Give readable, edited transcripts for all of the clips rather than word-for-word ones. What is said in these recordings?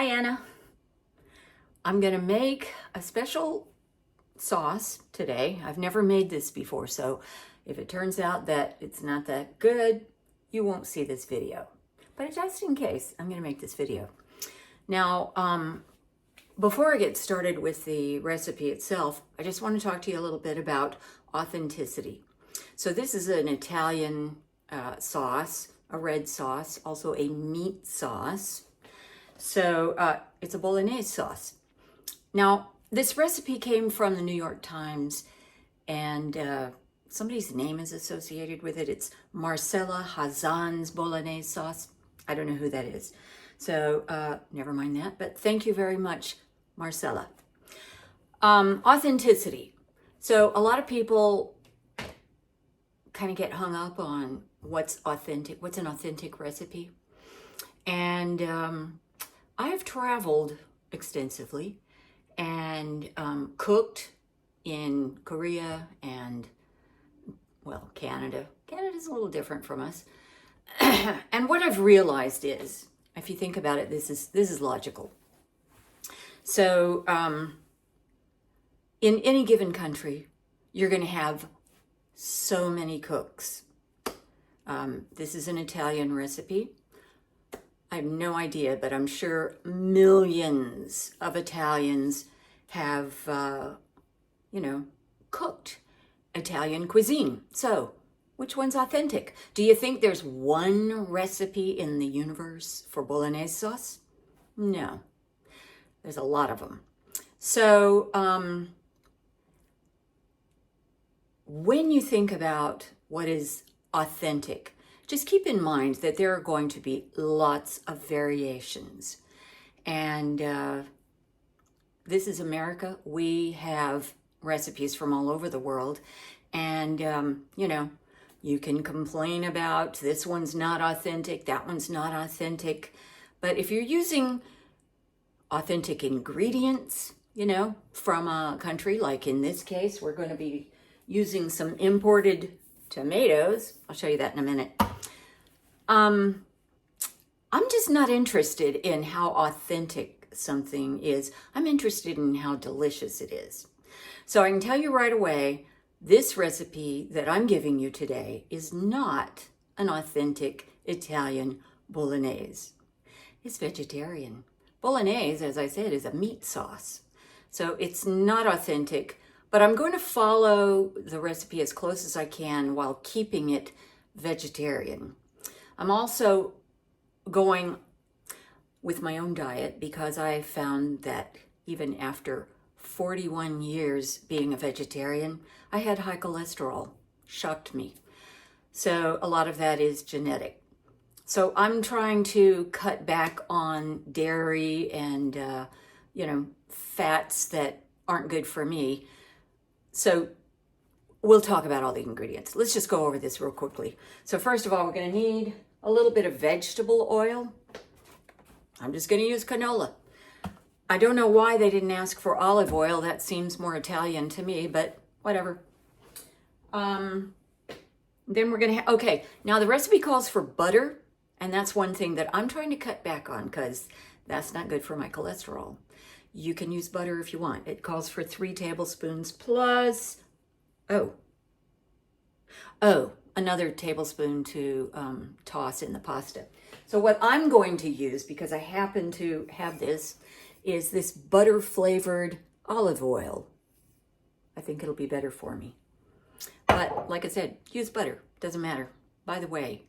Hi, Anna. I'm gonna make a special sauce today. I've never made this before, so if it turns out that it's not that good, you won't see this video. But just in case, I'm gonna make this video. Now, before I get started with the recipe itself, I just want to talk to you a little bit about authenticity. So this is an Italian sauce, a red sauce, also a meat sauce. So it's a Bolognese sauce. Now, this recipe came from the New York Times, and somebody's name is associated with it. It's Marcella Hazan's Bolognese sauce. I don't know who that is. So never mind that, but thank you very much, Marcella. Authenticity. So a lot of people kind of get hung up on what's authentic, what's an authentic recipe. And I have traveled extensively and cooked in Korea and, well, Canada. Canada's a little different from us. And what I've realized is, if you think about it, this is logical. So in any given country, you're going to have so many cooks. This is an Italian recipe. I have no idea, but I'm sure millions of Italians have, cooked Italian cuisine. So, which one's authentic? Do you think there's one recipe in the universe for Bolognese sauce? No. There's a lot of them. So, when you think about what is authentic, just keep in mind that there are going to be lots of variations. And this is America. We have recipes from all over the world. And, you can complain about this one's not authentic, that one's not authentic. But if you're using authentic ingredients, from a country, like in this case, we're going to be using some imported tomatoes. I'll show you that in a minute. I'm just not interested in how authentic something is. I'm interested in how delicious it is. So I can tell you right away, this recipe that I'm giving you today is not an authentic Italian Bolognese. It's vegetarian. Bolognese, as I said, is a meat sauce. So it's not authentic, but I'm going to follow the recipe as close as I can while keeping it vegetarian. I'm also going with my own diet because I found that even after 41 years being a vegetarian, I had high cholesterol. Shocked me. So a lot of that is genetic. So I'm trying to cut back on dairy and, fats that aren't good for me. So we'll talk about all the ingredients. Let's just go over this real quickly. So first of all, we're going to need a little bit of vegetable oil. I'm just going to use canola. I don't know why they didn't ask for olive oil. That seems more Italian to me, but whatever. Then we're going to okay, now the recipe calls for butter, and that's one thing that I'm trying to cut back on because that's not good for my cholesterol. You can use butter if you want. It calls for 3 tablespoons plus, another tablespoon to toss in the pasta. So what I'm going to use, because I happen to have this, is this butter-flavored olive oil. I think it'll be better for me. But like I said, use butter. Doesn't matter. By the way,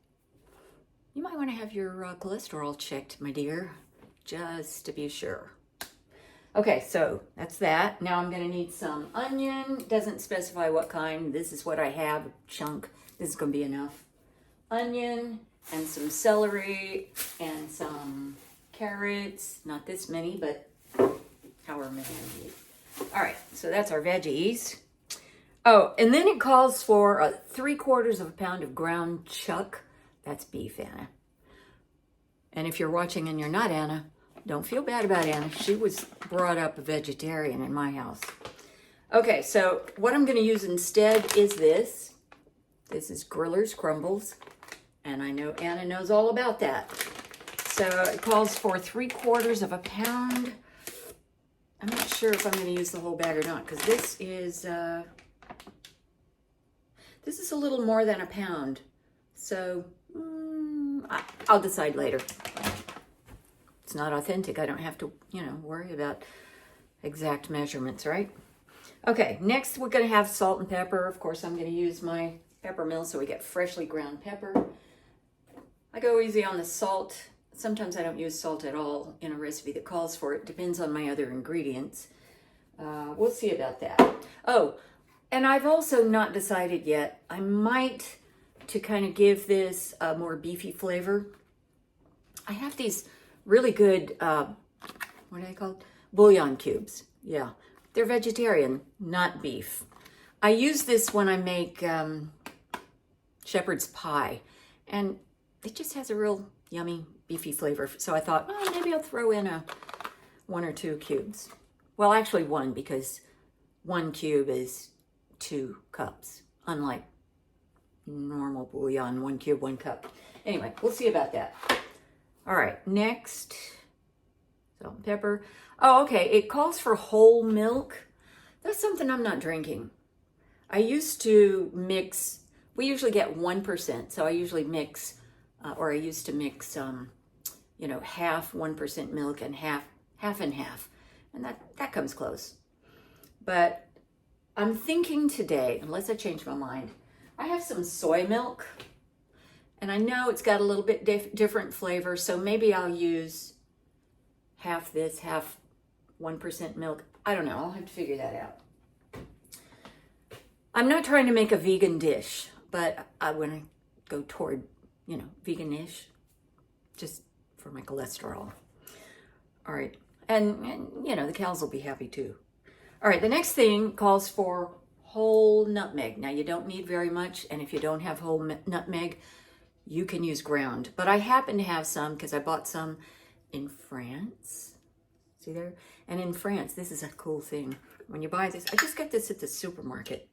you might want to have your cholesterol checked, my dear, just to be sure. Okay, so that's that. Now I'm going to need some onion. Doesn't specify what kind. This is what I have, a chunk. This is going to be enough. Onion and some celery and some carrots. Not this many, but however many I need. All right, so that's our veggies. Oh, and then it calls for 3/4 pound of ground chuck. That's beef, Anna. And if you're watching and you're not Anna, don't feel bad about Anna. She was brought up a vegetarian in my house. Okay, so what I'm going to use instead is this. This is Grillers Crumbles. And I know Anna knows all about that. So it calls for 3/4 of a pound. I'm not sure if I'm going to use the whole bag or not, because this is a little more than a pound. So I'll decide later. It's not authentic. I don't have to, worry about exact measurements, right? Okay, next we're going to have salt and pepper. Of course, I'm going to use my pepper mill so we get freshly ground pepper. I go easy on the salt. Sometimes I don't use salt at all in a recipe that calls for it. Depends on my other ingredients. We'll see about that. Oh, and I've also not decided yet. I might, to kind of give this a more beefy flavor, I have these really good, what are they called? Bouillon cubes. Yeah, they're vegetarian, not beef. I use this when I make shepherd's pie, and it just has a real yummy beefy flavor. So I thought, oh, maybe I'll throw in 1 or 2 cubes. Well, actually 1, because 1 cube is 2 cups, unlike normal bouillon, 1 cube, 1 cup. Anyway, we'll see about that. All right, next, salt and pepper. Oh, okay, it calls for whole milk. That's something I'm not drinking. I used to mix, we usually get 1%, so I usually mix, or I used to mix, half 1% milk and half and half, and that comes close. But I'm thinking today, unless I change my mind, I have some soy milk, and I know it's got a little bit different flavor, so maybe I'll use half this, half 1% milk. I don't know. I'll have to figure that out. I'm not trying to make a vegan dish, but I want to go toward, vegan-ish, just for my cholesterol. All right. And the cows will be happy too. All right. The next thing calls for whole nutmeg. Now, you don't need very much, and if you don't have whole nutmeg, you can use ground. But I happen to have some because I bought some in France. See there? And in France, this is a cool thing. When you buy this, I just got this at the supermarket.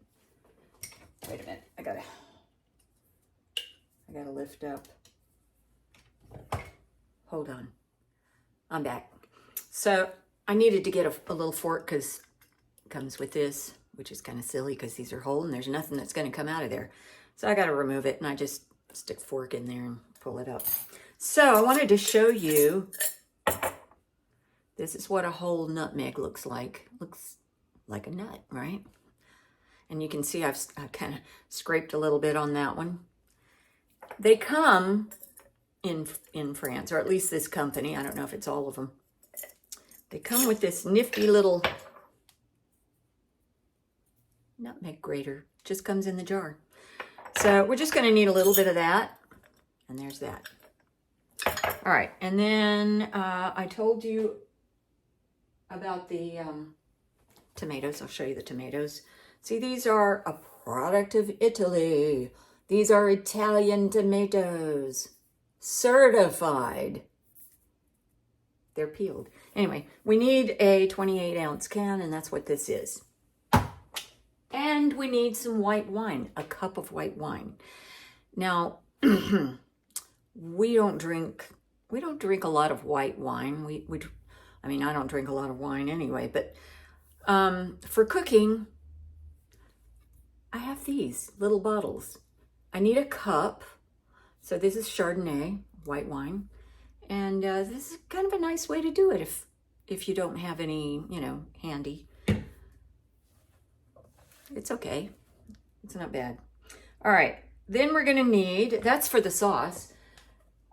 Wait a minute. I gotta lift up. Hold on. I'm back. So I needed to get a little fork because it comes with this, which is kind of silly because these are whole and there's nothing that's going to come out of there. So I got to remove it, and I just stick a fork in there and pull it up. So I wanted to show you, this is what a whole nutmeg looks like. Looks like a nut, right? And you can see I've kind of scraped a little bit on that one. They come in France, or at least this company. I don't know if it's all of them. They come with this nifty little nutmeg grater. Just comes in the jar. So we're just going to need a little bit of that. And there's that. All right. And then I told you about the tomatoes. I'll show you the tomatoes. See, these are a product of Italy. These are Italian tomatoes. Certified. They're peeled. Anyway, we need a 28-ounce can, and that's what this is. And we need some white wine, a cup of white wine. Now, we don't drink a lot of white wine. I don't drink a lot of wine anyway, but for cooking, I have these little bottles. I need a cup. So this is Chardonnay, white wine. And this is kind of a nice way to do it if you don't have any, handy. It's okay. It's not bad. All right. Then we're going to need, that's for the sauce.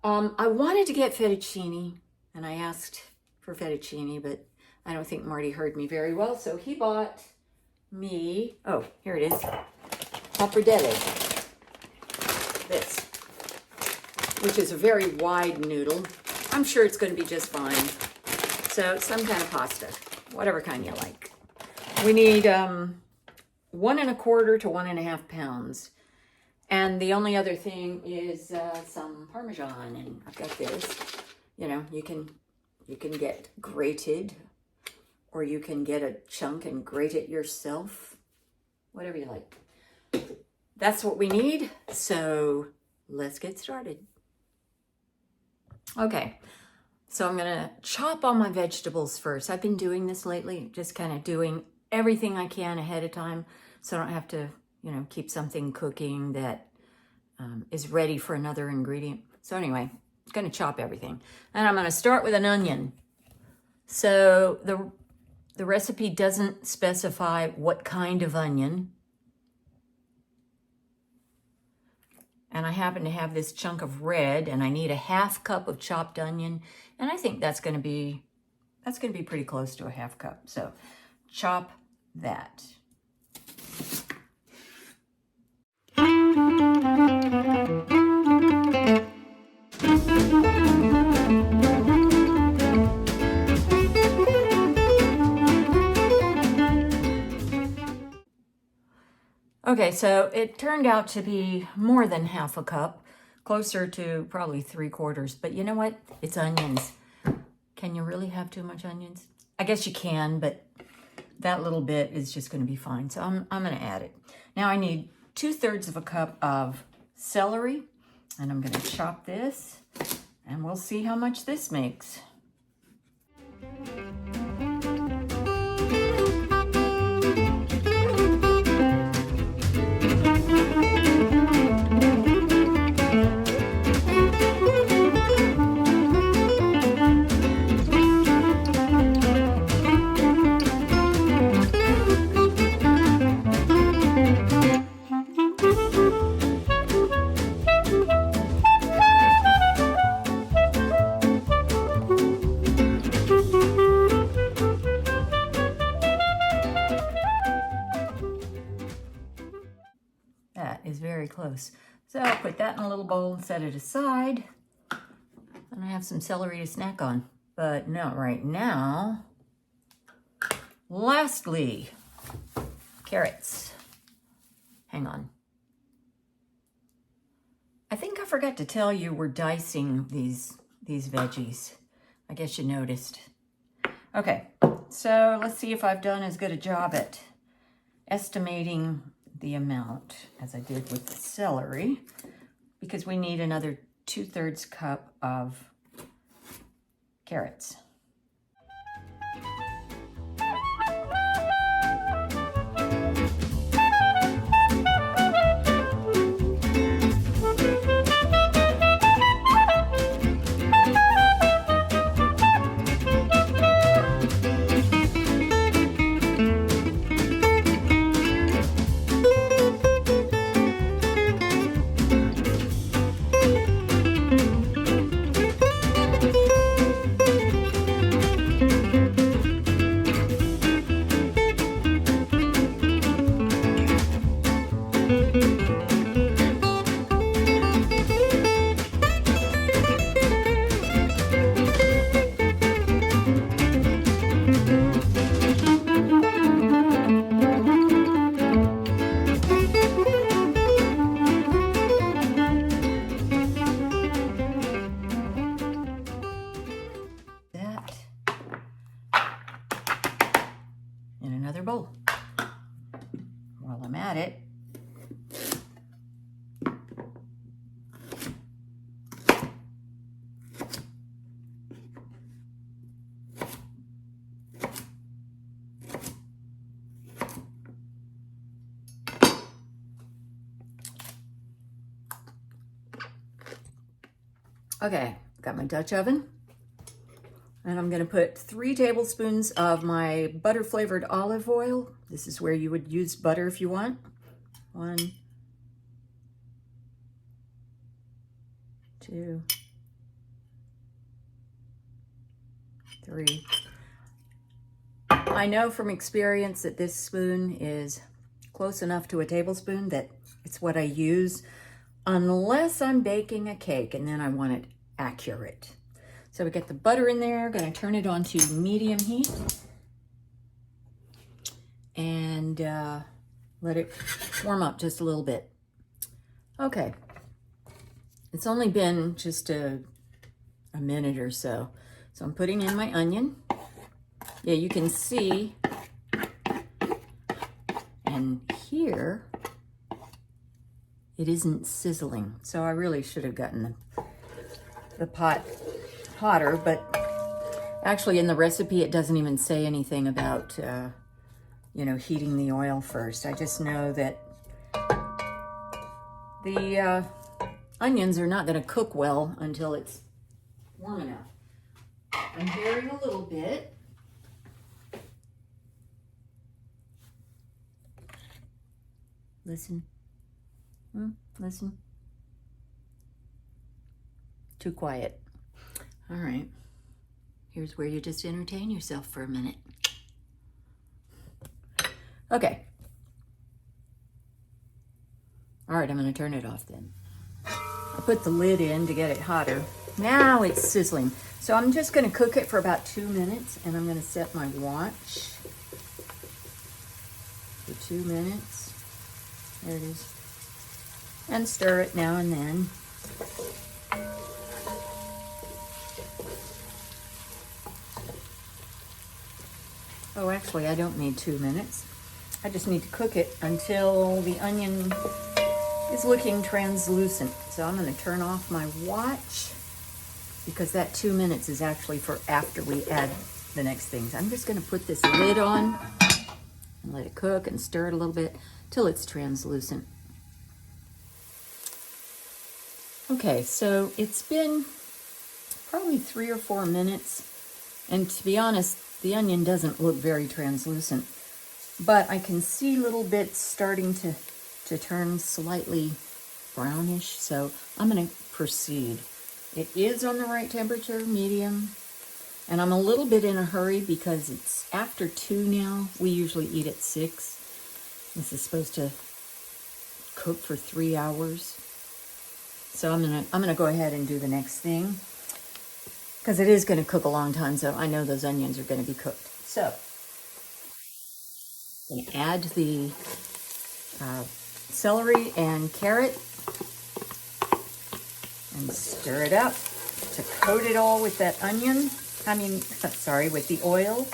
I wanted to get fettuccine, and I asked for fettuccine, but I don't think Marty heard me very well. So he bought me, oh, here it is, pappardelle. This, which is a very wide noodle. I'm sure it's going to be just fine. So some kind of pasta, whatever kind you like. We need 1 1/4 to 1 1/2 pounds. And the only other thing is some Parmesan, and I've got this. You can get grated, or you can get a chunk and grate it yourself. Whatever you like. That's what we need. So let's get started. Okay, so I'm gonna chop all my vegetables first. I've been doing this lately, just kind of doing everything I can ahead of time so I don't have to, keep something cooking that is ready for another ingredient. So anyway, I'm gonna chop everything. And I'm gonna start with an onion. So the recipe doesn't specify what kind of onion. And I happen to have this chunk of red, and I need a 1/2 cup of chopped onion. And I think that's gonna be pretty close to a 1/2 cup. So chop that. Okay, so it turned out to be more than 1/2 cup, closer to probably 3/4. But you know what? It's onions. Can you really have too much onions? I guess you can, but that little bit is just going to be fine. So I'm going to add it. Now I need 2/3 of a cup of celery, and I'm going to chop this, and we'll see how much this makes. That is very close. So I'll put that in a little bowl and set it aside. And I have some celery to snack on, but not right now. Lastly, carrots. Hang on. I think I forgot to tell you we're dicing these veggies. I guess you noticed. Okay, so let's see if I've done as good a job at estimating the amount as I did with the celery, because we need another 2/3 cup of carrots. Bowl. While I'm at it, okay, got my Dutch oven. And I'm going to put 3 tablespoons of my butter-flavored olive oil. This is where you would use butter if you want. 1, 2, 3. I know from experience that this spoon is close enough to a tablespoon that it's what I use, unless I'm baking a cake and then I want it accurate. So we get the butter in there, gonna turn it on to medium heat and let it warm up just a little bit. Okay, it's only been just a minute or so. So I'm putting in my onion. Yeah, you can see, and here it isn't sizzling. So I really should have gotten the pot hotter, but actually in the recipe it doesn't even say anything about, you know, heating the oil first. I just know that the onions are not going to cook well until it's warm enough. I'm hearing a little bit. Listen. Listen. Too quiet. All right. Here's where you just entertain yourself for a minute. Okay. All right, I'm going to turn it off then. I put the lid in to get it hotter. Now it's sizzling. So I'm just going to cook it for about 2 minutes, and I'm going to set my watch for 2 minutes. There it is. And stir it now and then. Oh, actually, I don't need 2 minutes. I just need to cook it until the onion is looking translucent. So I'm going to turn off my watch because that 2 minutes is actually for after we add the next things. I'm just going to put this lid on and let it cook and stir it a little bit till it's translucent. Okay, so it's been probably 3 or 4 minutes, and to be honest, the onion doesn't look very translucent, but I can see little bits starting to turn slightly brownish, so I'm going to proceed. It is on the right temperature, medium, and I'm a little bit in a hurry because it's after 2 now. We usually eat at 6. This is supposed to cook for 3 hours. So I'm gonna go ahead and do the next thing because it is going to cook a long time, so I know those onions are going to be cooked. So I'm going to add the celery and carrot and stir it up to coat it all with that onion. With the oil.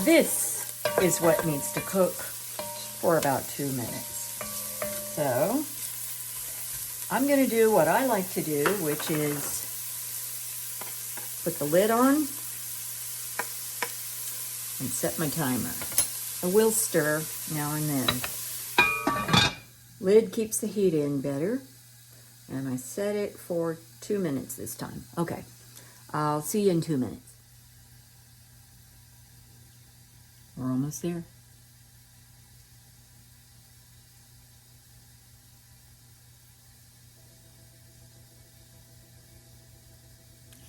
This is what needs to cook for about 2 minutes. So I'm going to do what I like to do, which is put the lid on and set my timer. I will stir now and then. Lid keeps the heat in better, and I set it for 2 minutes this time. Okay, I'll see you in 2 minutes. We're almost there.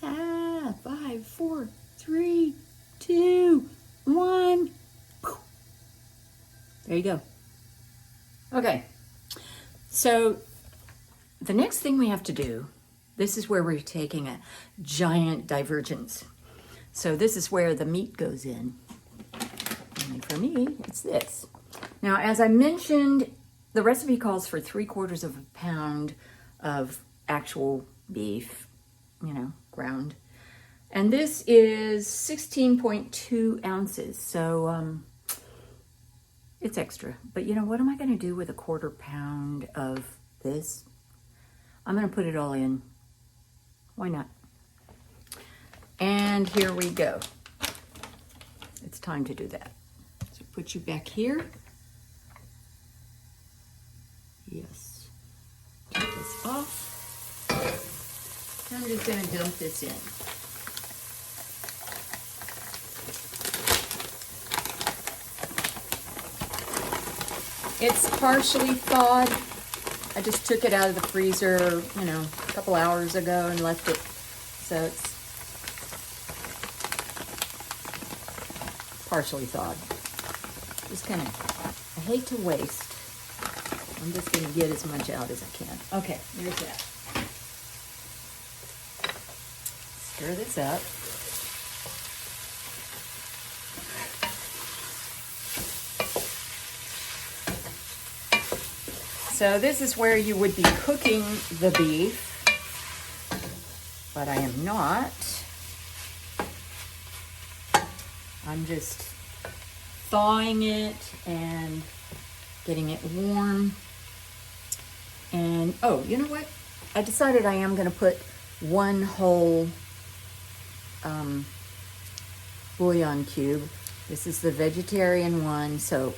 Ah, 5, 4, 3, 2, 1. There you go. Okay, so the next thing we have to do, this is where we're taking a giant divergence. So this is where the meat goes in. And for me, it's this. Now, as I mentioned, the recipe calls for 3/4 of a pound of actual beef, you know, ground. And this is 16.2 ounces. So it's extra. But you know, what am I going to do with a 1/4 pound of this? I'm going to put it all in. Why not? And here we go. It's time to do that. So put you back here. Yes. Take this off. I'm just going to dump this in. It's partially thawed. I just took it out of the freezer, you know, a couple hours ago and left it. So it's partially thawed. Just kind of, I hate to waste. I'm just going to get as much out as I can. Okay, there's that. Stir this up. So this is where you would be cooking the beef, but I am not. I'm just thawing it and getting it warm. And, oh, you know what? I decided I am going to put one whole bouillon cube. This is the vegetarian one, so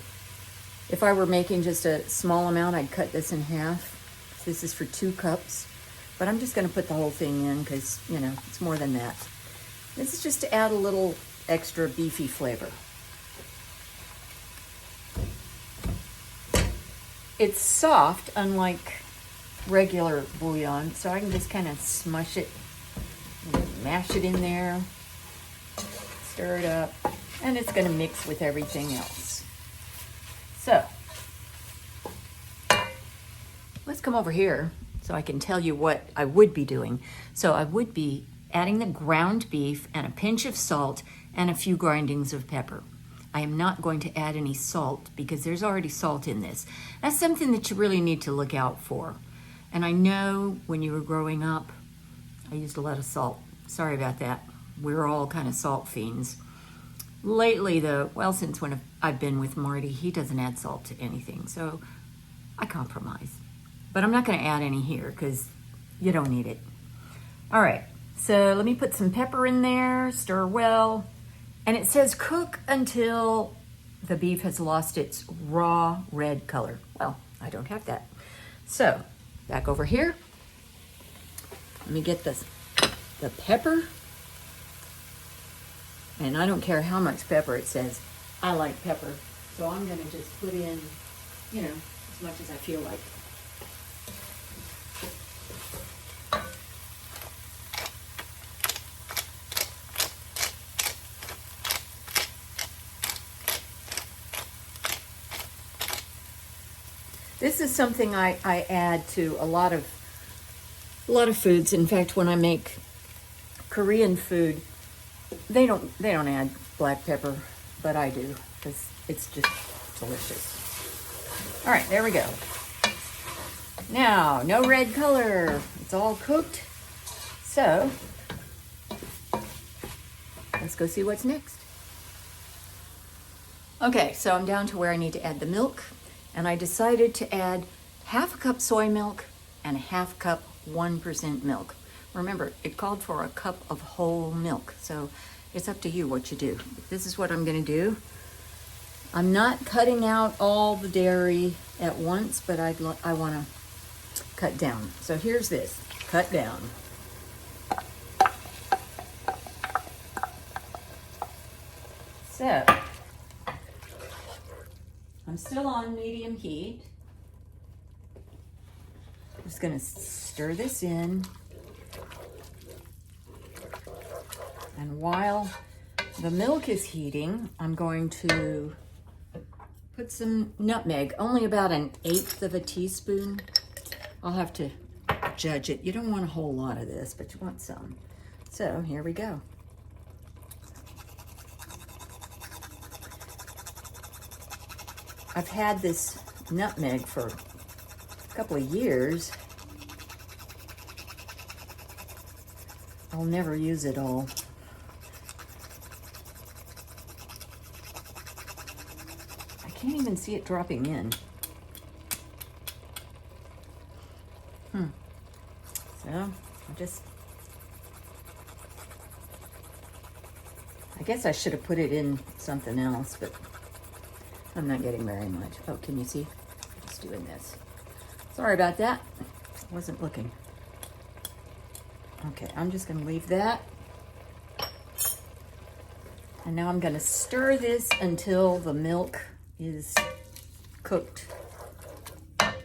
if I were making just a small amount, I'd cut this in half. This is for 2 cups, but I'm just going to put the whole thing in because, you know, it's more than that. This is just to add a little extra beefy flavor. It's soft, unlike regular bouillon, so I can just kind of smush it, mash it in there, stir it up, and it's going to mix with everything else. So, let's come over here so I can tell you what I would be doing. So I would be adding the ground beef and a pinch of salt and a few grindings of pepper. I am not going to add any salt because there's already salt in this. That's something that you really need to look out for. And I know when you were growing up, I used a lot of salt. Sorry about that. We're all kind of salt fiends. Lately though, well, since when I've been with Marty, he doesn't add salt to anything. So I compromise. But I'm not going to add any here because you don't need it. All right, so let me put some pepper in there, stir well. And it says cook until the beef has lost its raw red color. Well, I don't have that. So, back over here. Let me get the pepper. And I don't care how much pepper it says. I like pepper. So I'm going to just put in, you know, as much as I feel like. This is something I add to a lot of foods. In fact, when I make Korean food, they don't add black pepper, but I do because it's just delicious. All right, there we go. Now, no red color. It's all cooked. So, let's go see what's next. Okay, so I'm down to where I need to add the milk. And I decided to add half a cup soy milk and a half cup 1% milk. Remember, it called for a cup of whole milk, so it's up to you what you do. This is what I'm going to do. I'm not cutting out all the dairy at once, but I want to cut down. So here's this, cut down. So, I'm still on medium heat. I'm just going to stir this in. And while the milk is heating, I'm going to put some nutmeg, only about 1/8 teaspoon. I'll have to judge it. You don't want a whole lot of this, but you want some. So here we go. I've had this nutmeg for a couple of years. I'll never use it all. I can't even see it dropping in. So, I guess I should have put it in something else, but I'm not getting very much. Oh, can you see? Just doing this. Sorry about that. Wasn't looking. Okay, I'm just going to leave that. And now I'm going to stir this until the milk is cooked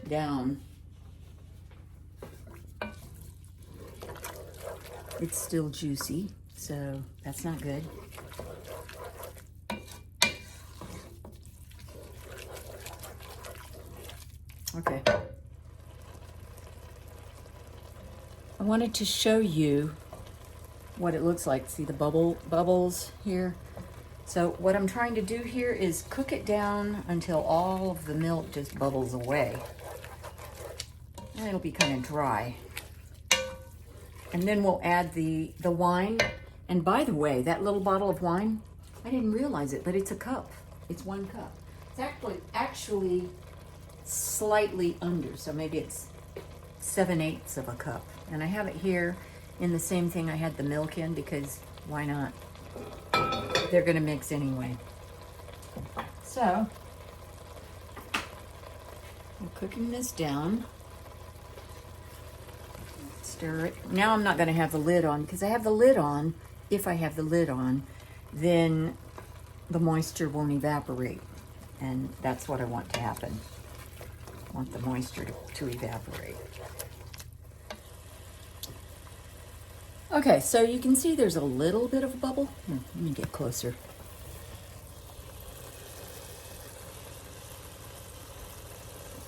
down. It's still juicy, so that's not good. Okay. I wanted to show you what it looks like. See the bubbles here? So what I'm trying to do here is cook it down until all of the milk just bubbles away. And it'll be kind of dry. And then we'll add the wine. And by the way, that little bottle of wine, I didn't realize it, but it's a cup. It's 1 cup. It's actually slightly under, so maybe it's 7/8 of a cup. And I have it here in the same thing I had the milk in, because why not? They're gonna mix anyway. So, I'm cooking this down. Stir it. Now I'm not gonna have the lid on, because I have the lid on. If I have the lid on, then the moisture won't evaporate. And that's what I want to happen. I want the moisture to evaporate. Okay, so you can see there's a little bit of a bubble. Here, let me get closer.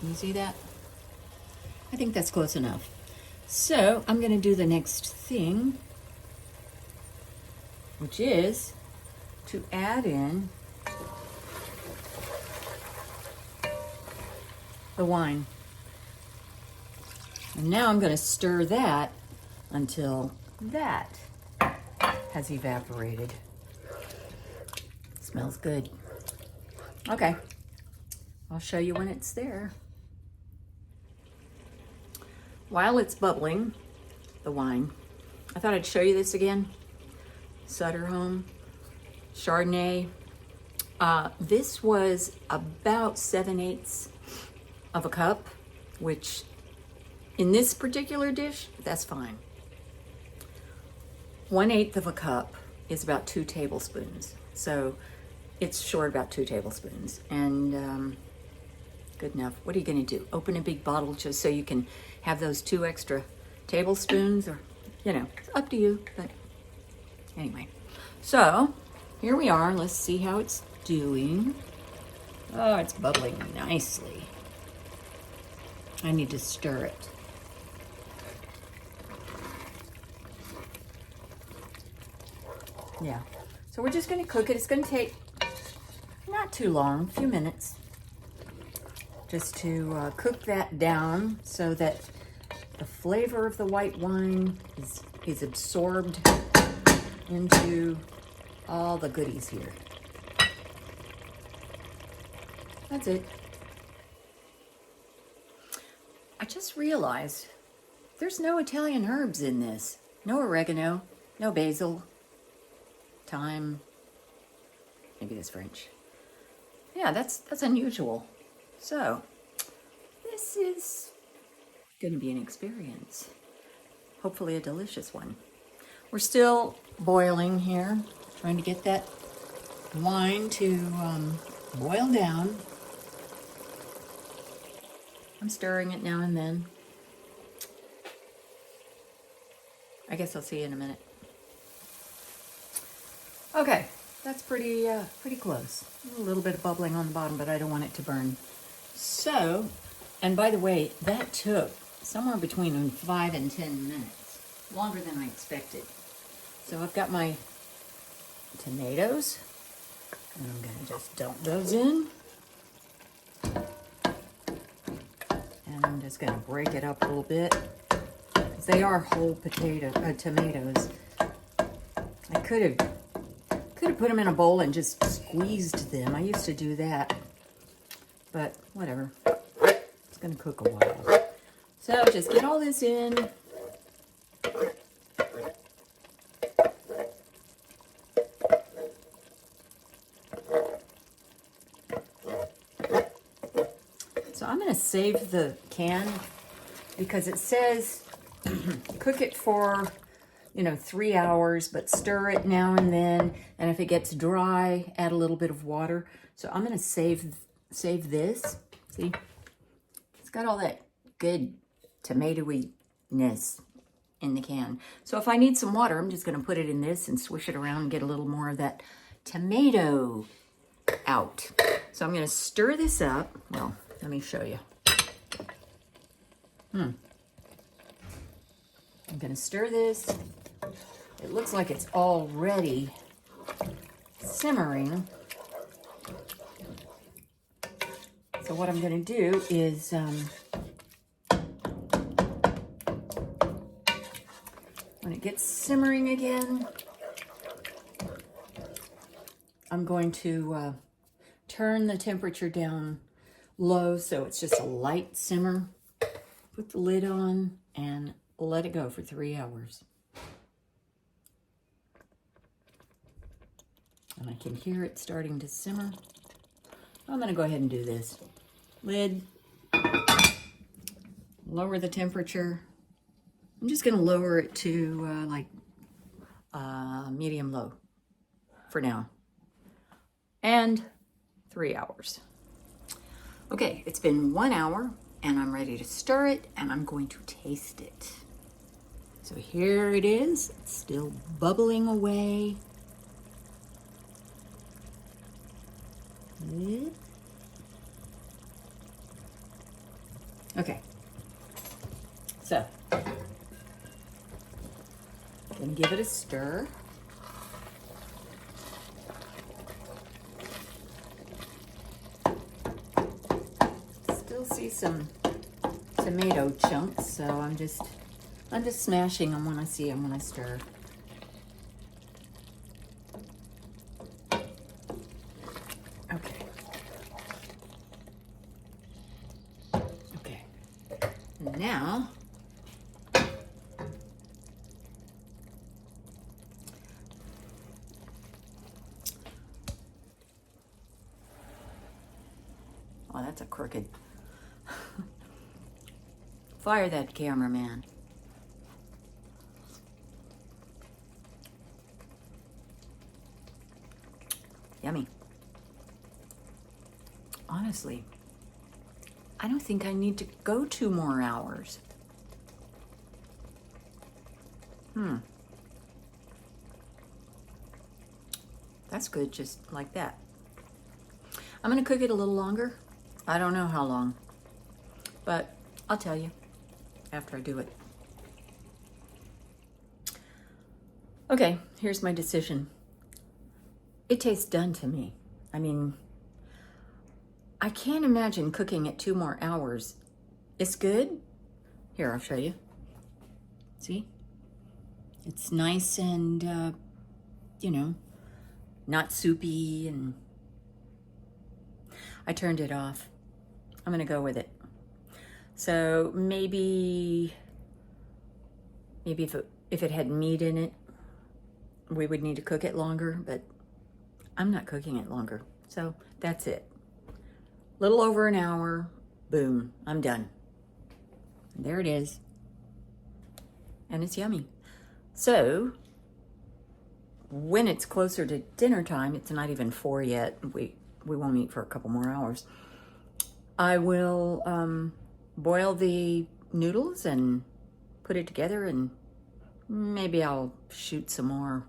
Can you see that? I think that's close enough. So I'm going to do the next thing, which is to add in the wine. And now I'm going to stir that until that has evaporated. Smells good. Okay, I'll show you when it's there. While it's bubbling, the wine, I thought I'd show you this again. Sutter Home Chardonnay. This was about 7/8 of a cup, which in this particular dish, that's fine. 1/8 of a cup is about 2 tablespoons. So it's short about 2 tablespoons, and good enough. What are you gonna do? Open a big bottle just so you can have those 2 extra tablespoons, or, you know, it's up to you, but anyway. So here we are. Let's see how it's doing. Oh, it's bubbling nicely. I need to stir it. Yeah, so we're just gonna cook it. It's gonna take not too long, a few minutes, just to cook that down so that the flavor of the white wine is absorbed into all the goodies here. That's it. I just realized there's no Italian herbs in this. No oregano, no basil, thyme, maybe that's French. Yeah, that's unusual. So this is going to be an experience. Hopefully a delicious one. We're still boiling here, trying to get that wine to boil down. I'm stirring it now and then. I guess I'll see you in a minute. Okay, that's pretty close. A little bit of bubbling on the bottom, but I don't want it to burn. So, and by the way, that took somewhere between 5 and 10 minutes, longer than I expected. So I've got my tomatoes, and I'm gonna just dump those in. And I'm just gonna break it up a little bit, because they are whole tomatoes. I could have put them in a bowl and just squeezed them. I used to do that, but whatever. It's gonna cook a while. So just get all this in. So I'm gonna save the can, because it says cook it for 3 hours, but stir it now and then. And if it gets dry, add a little bit of water. So I'm gonna save this. See, it's got all that good tomatoey-ness in the can. So if I need some water, I'm just gonna put it in this and swish it around and get a little more of that tomato out. So I'm gonna stir this up. Well, let me show you. I'm gonna stir this. It looks like it's already simmering. So what I'm gonna do is when it gets simmering again, I'm going to turn the temperature down low so it's just a light simmer. Put the lid on and let it go for 3 hours. And I can hear it starting to simmer. I'm gonna go ahead and do this. Lid, lower the temperature. I'm just gonna lower it to medium low for now. And 3 hours. Okay, it's been 1 hour and I'm ready to stir it and I'm going to taste it. So here it is, it's still bubbling away. Okay, so then give it a stir. Still see some tomato chunks, so I'm just smashing them when I see them when I stir. Okay. Okay. Now oh, that's a crooked. Fire that cameraman. Yummy. Honestly, I don't think I need to go 2 more hours. That's good, just like that. I'm gonna cook it a little longer. I don't know how long, but I'll tell you after I do it. Okay, here's my decision. It tastes done to me. I mean, I can't imagine cooking it 2 more hours. It's good. Here, I'll show you. See? It's nice and, you know, not soupy, and I turned it off. I'm gonna go with it. So maybe if it had meat in it, we would need to cook it longer, but I'm not cooking it longer. So that's it. Little over an hour, boom, I'm done. And there it is. And it's yummy. So when it's closer to dinner time, it's not even 4 yet. We won't eat for a couple more hours. I will boil the noodles and put it together, and maybe I'll shoot some more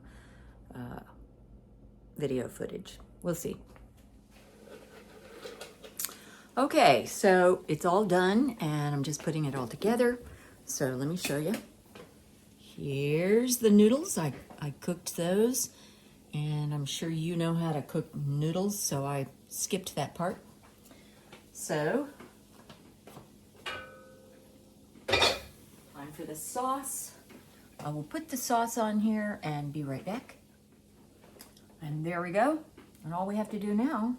video footage. We'll see. Okay, so it's all done and I'm just putting it all together. So let me show you. Here's the noodles. I cooked those, and I'm sure you know how to cook noodles, so I skipped that part. So, time for the sauce. I will put the sauce on here and be right back. And there we go. And all we have to do now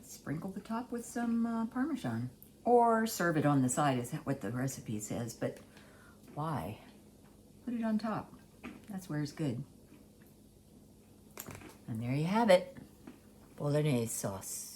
is sprinkle the top with some Parmesan. Or serve it on the side, is what the recipe says, but why? Put it on top. That's where it's good. And there you have it. Bolognese sauce.